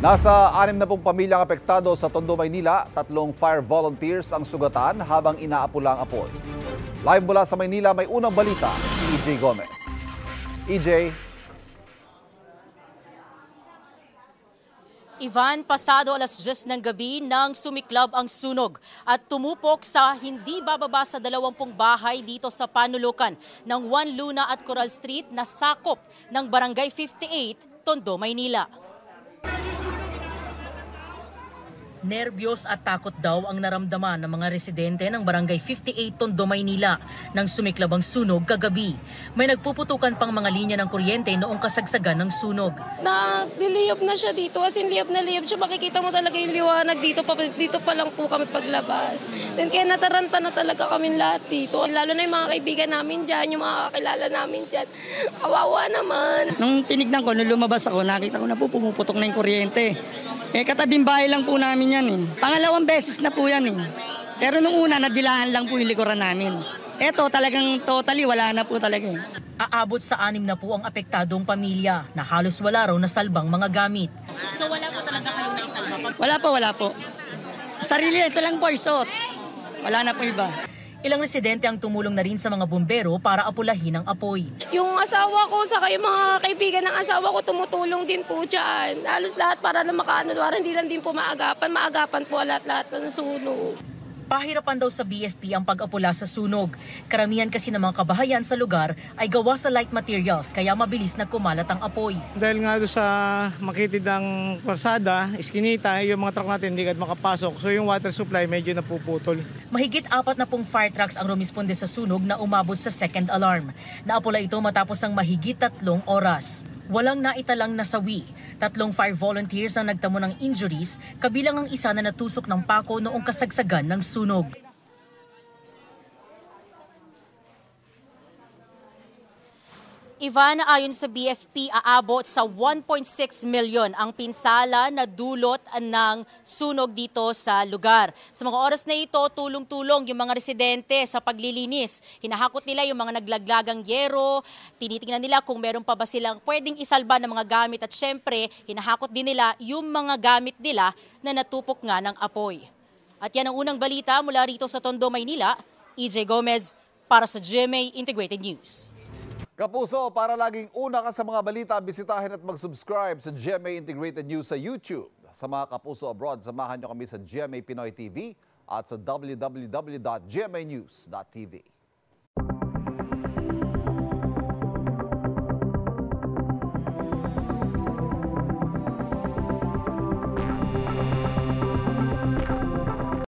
Nasa 60 pamilyang apektado sa Tondo, Maynila, 3 fire volunteers ang sugatan habang inaapula ang apoy. Live mula sa Maynila, may unang balita si EJ Gomez. EJ. Ivan, pasado alas 10 ng gabi nang sumiklab ang sunog at tumupok sa hindi bababa sa 20 bahay dito sa panulukan ng Juan Luna at Coral Street na sakop ng Barangay 58, Tondo, Maynila. Nerbiyos at takot daw ang naramdaman ng mga residente ng Barangay 58, Tondo, Maynila nang sumiklab ang sunog kagabi. May nagpuputukan pang mga linya ng kuryente noong kasagsagan ng sunog. Niliyab na siya dito, as in liyab na liyab siya. Makikita mo talaga yung liwanag dito pa lang po kami paglabas. Then kaya nataranta na talaga kami lahat dito. Lalo na yung mga kaibigan namin dyan, yung mga kakilala namin dyan. Kawawa naman. Nung tinignan ko, nung lumabas ako, nakita ko na po pumuputok na yung kuryente. Katabing bahay lang po namin yan eh. Pangalawang beses na po yan eh. Pero nung una, nadilaan lang po yung likuran namin. Eto talagang totally wala na po talaga eh. Aabot sa 6 na po ang apektadong pamilya na halos wala raw nasalbang mga gamit. So wala po talaga kayong naisalba? Wala po. Sarili, ito lang po isot. Wala na po iba. Ilang residente ang tumulong na rin sa mga bumbero para apulahin ang apoy. Yung asawa ko, saka yung mga kaibigan ng asawa ko, tumutulong din po dyan. Halos lahat para na makaano, hindi lang din po maagapan. Maagapan po lahat ng sunog. Pahirapan daw sa BFP ang pag-apula sa sunog. Karamihan kasi ng mga kabahayan sa lugar ay gawa sa light materials kaya mabilis na kumalat ang apoy. Dahil nga doon sa makitid ng kalsada, iskinita, yung mga truck natin hindi makapasok. So yung water supply medyo napuputol. Mahigit 40 fire trucks ang rumisponde sa sunog na umabot sa second alarm. Naapula ito matapos ang mahigit 3 oras. Walang naitalang nasawi. 3 fire volunteers ang nagtamo ng injuries, kabilang ang isa na natusok ng pako noong kasagsagan ng sunog. Ivan, ayon sa BFP, aabot sa 1.6 milyon ang pinsala na dulot ng sunog dito sa lugar. Sa mga oras na ito, tulong-tulong yung mga residente sa paglilinis. Hinahakot nila yung mga naglaglagang yero, tinitingnan nila kung meron pa ba silang pwedeng isalba ng mga gamit at syempre, hinahakot din nila yung mga gamit nila na natupok nga ng apoy. At yan ang unang balita mula rito sa Tondo, Maynila. EJ Gomez para sa GMA Integrated News. Kapuso, para laging una ka sa mga balita, bisitahin at mag-subscribe sa GMA Integrated News sa YouTube. Sa mga kapuso abroad, samahan nyo kami sa GMA Pinoy TV at sa www.gmanews.tv.